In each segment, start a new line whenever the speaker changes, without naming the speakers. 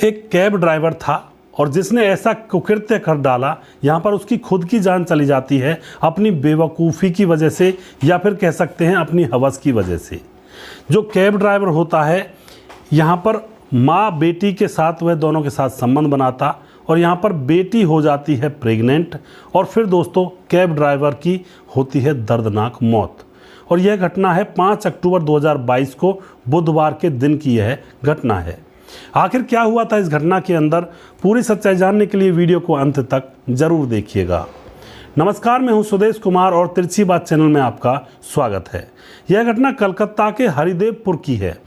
एक cab driver था और जिसने ऐसा कुकृत्य कर डाला, यहाँ पर उसकी खुद की जान चली जाती है अपनी बेवकूफ़ी की वजह से, या फिर कह सकते हैं अपनी हवस की वजह से। जो कैब ड्राइवर होता है, यहाँ पर माँ बेटी के साथ वह दोनों के साथ संबंध बनाता और यहाँ पर बेटी हो जाती है प्रेग्नेंट, और फिर दोस्तों कैब ड्राइवर की होती है दर्दनाक मौत। और यह घटना है 5 अक्टूबर 2022 को, बुधवार के दिन की यह घटना है। आखिर क्या हुआ था इस घटना के अंदर, पूरी सच्चाई जानने के लिए वीडियो को अंत तक जरूर देखिएगा। नमस्कार, मैं हूं सुदेश कुमार और तिरछी बात चैनल में आपका स्वागत है। यह घटना कलकत्ता के हरिदेवपुर की है।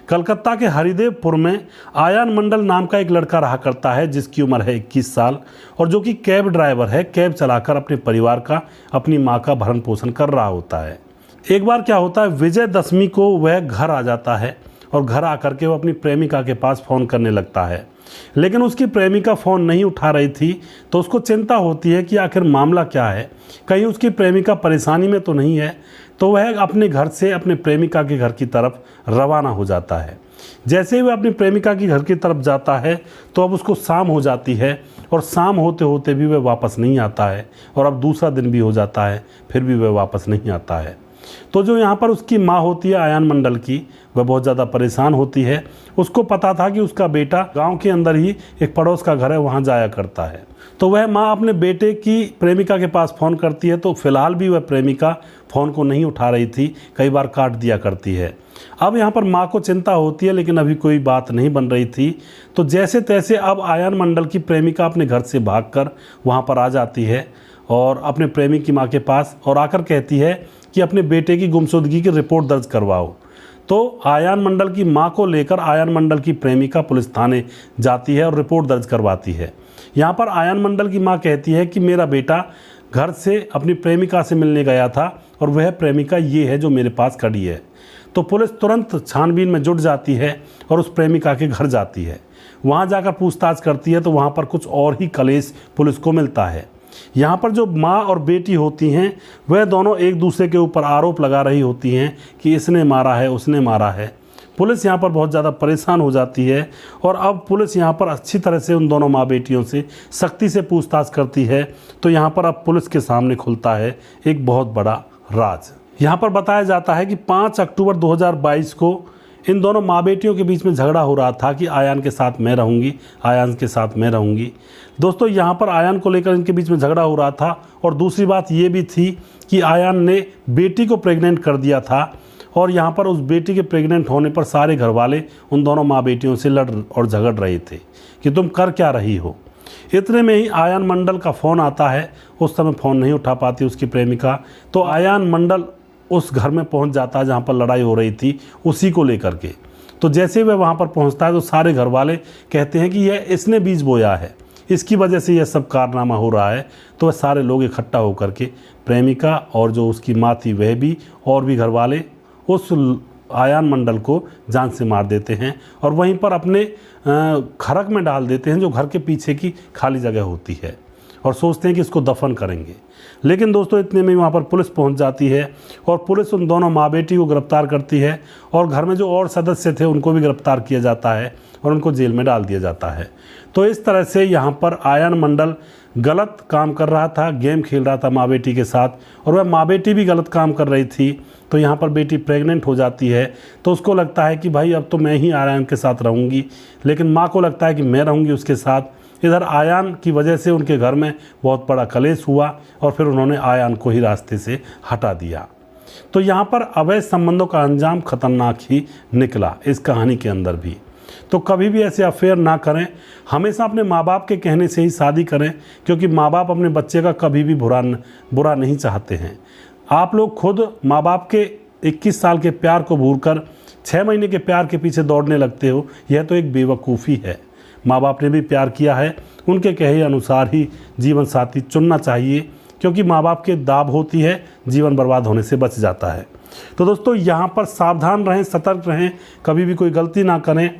कलकत्ता के हरिदेवपुर में आयान मंडल नाम का एक लड़का रहा करता है, जिसकी उम्र है 21 साल और जो कि कैब ड्राइवर है। कैब चलाकर अपने परिवार का, अपनी माँ का भरण पोषण कर रहा होता है। एक बार क्या होता है, विजयदशमी को वह घर आ जाता है और घर आकर के वो अपनी प्रेमिका के पास फ़ोन करने लगता है, लेकिन उसकी प्रेमिका फ़ोन नहीं उठा रही थी। तो उसको चिंता होती है कि आखिर मामला क्या है, कहीं उसकी प्रेमिका परेशानी में तो नहीं है। तो वह अपने घर से अपने प्रेमिका के घर की तरफ रवाना हो जाता है। जैसे ही वह अपनी प्रेमिका के घर की तरफ जाता है तो अब उसको शाम हो जाती है, और शाम होते होते भी वह वापस नहीं आता है, और अब दूसरा दिन भी हो जाता है, फिर भी वह वापस नहीं आता है। तो जो यहाँ पर उसकी माँ होती है आयान मंडल की, वह बहुत ज़्यादा परेशान होती है। उसको पता था कि उसका बेटा गांव के अंदर ही एक पड़ोस का घर है, वहाँ जाया करता है। तो वह माँ अपने बेटे की प्रेमिका के पास फ़ोन करती है। तो फिलहाल भी वह प्रेमिका फ़ोन को नहीं उठा रही थी, कई बार काट दिया करती है। अब यहाँ पर माँ को चिंता होती है, लेकिन अभी कोई बात नहीं बन रही थी। तो जैसे तैसे अब आयान मंडल की प्रेमिका अपने घर से भागकर वहाँ पर आ जाती है और अपने प्रेमी की माँ के पास, और आकर कहती है कि अपने बेटे की गुमशुदगी की रिपोर्ट दर्ज करवाओ। तो आयान मंडल की मां को लेकर आयान मंडल की प्रेमिका पुलिस थाने जाती है और रिपोर्ट दर्ज करवाती है। यहाँ पर आयान मंडल की मां कहती है कि मेरा बेटा घर से अपनी प्रेमिका से मिलने गया था और वह प्रेमिका ये है जो मेरे पास खड़ी है। तो पुलिस तुरंत छानबीन में जुट जाती है और उस प्रेमिका के घर जाती है। वहाँ जाकर पूछताछ करती है तो वहाँ पर कुछ और ही कलेश पुलिस को मिलता है। यहाँ पर जो माँ और बेटी होती हैं, वह दोनों एक दूसरे के ऊपर आरोप लगा रही होती हैं कि इसने मारा है, उसने मारा है। पुलिस यहाँ पर बहुत ज़्यादा परेशान हो जाती है और अब पुलिस यहाँ पर अच्छी तरह से उन दोनों माँ बेटियों से सख्ती से पूछताछ करती है। तो यहाँ पर अब पुलिस के सामने खुलता है एक बहुत बड़ा राज। यहाँ पर बताया जाता है कि 5 अक्टूबर 2022 को इन दोनों माँ बेटियों के बीच में झगड़ा हो रहा था कि आयान के साथ मैं रहूँगी, आयान के साथ मैं रहूँगी। दोस्तों, यहाँ पर आयान को लेकर इनके बीच में झगड़ा हो रहा था, और दूसरी बात ये भी थी कि आयान ने बेटी को प्रेग्नेंट कर दिया था, और यहाँ पर उस बेटी के प्रेग्नेंट होने पर सारे घर वाले उन दोनों माँ बेटियों से लड़ और झगड़ रहे थे कि तुम कर क्या रही हो। इतने में ही आयान मंडल का फ़ोन आता है। उस समय फ़ोन नहीं उठा पाती उसकी प्रेमिका, तो आयान मंडल उस घर में पहुंच जाता है जहां पर लड़ाई हो रही थी, उसी को लेकर के। तो जैसे वह वहां पर पहुंचता है तो सारे घर वाले कहते हैं कि यह इसने बीज बोया है, इसकी वजह से यह सब कारनामा हो रहा है। तो वह सारे लोग इकट्ठा होकर के प्रेमिका और जो उसकी माँ थी वह भी, और भी घर वाले उस आयान मंडल को जान से मार देते हैं और वहीं पर अपने खरक में डाल देते हैं, जो घर के पीछे की खाली जगह होती है, और सोचते हैं कि इसको दफन करेंगे। लेकिन दोस्तों, इतने में वहाँ पर पुलिस पहुँच जाती है और पुलिस उन दोनों माँ बेटी को गिरफ्तार करती है, और घर में जो और सदस्य थे उनको भी गिरफ्तार किया जाता है और उनको जेल में डाल दिया जाता है। तो इस तरह से यहाँ पर आयान मंडल गलत काम कर रहा था, गेम खेल रहा था माँ बेटी के साथ, और वह माँ बेटी भी गलत काम कर रही थी। तो यहाँ पर बेटी प्रेग्नेंट हो जाती है, तो उसको लगता है कि भाई अब तो मैं ही आयान के साथ रहूँगी, लेकिन माँ को लगता है कि मैं रहूँगी उसके साथ। इधर आयान की वजह से उनके घर में बहुत बड़ा कलेश हुआ और फिर उन्होंने आयान को ही रास्ते से हटा दिया। तो यहाँ पर अवैध संबंधों का अंजाम खतरनाक ही निकला इस कहानी के अंदर भी। तो कभी भी ऐसे अफेयर ना करें, हमेशा अपने माँ बाप के कहने से ही शादी करें, क्योंकि माँ बाप अपने बच्चे का कभी भी बुरा नहीं चाहते हैं। आप लोग खुद माँ बाप के 21 साल के प्यार को भूलकर 6 महीने के प्यार के पीछे दौड़ने लगते हो, यह तो एक बेवकूफ़ी है। माँ बाप ने भी प्यार किया है, उनके कहे अनुसार ही जीवन साथी चुनना चाहिए, क्योंकि माँ बाप के दाब होती है, जीवन बर्बाद होने से बच जाता है। तो दोस्तों, यहाँ पर सावधान रहें, सतर्क रहें, कभी भी कोई गलती ना करें।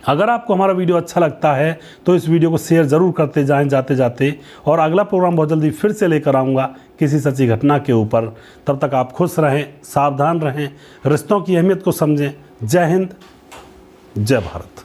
अगर आपको हमारा वीडियो अच्छा लगता है तो इस वीडियो को शेयर ज़रूर करते जाएं जाते जाते, और अगला प्रोग्राम बहुत जल्दी फिर से लेकर आऊँगा किसी सच्ची घटना के ऊपर। तब तक आप खुश रहें, सावधान रहें, रिश्तों की अहमियत को समझें। जय हिंद, जय भारत।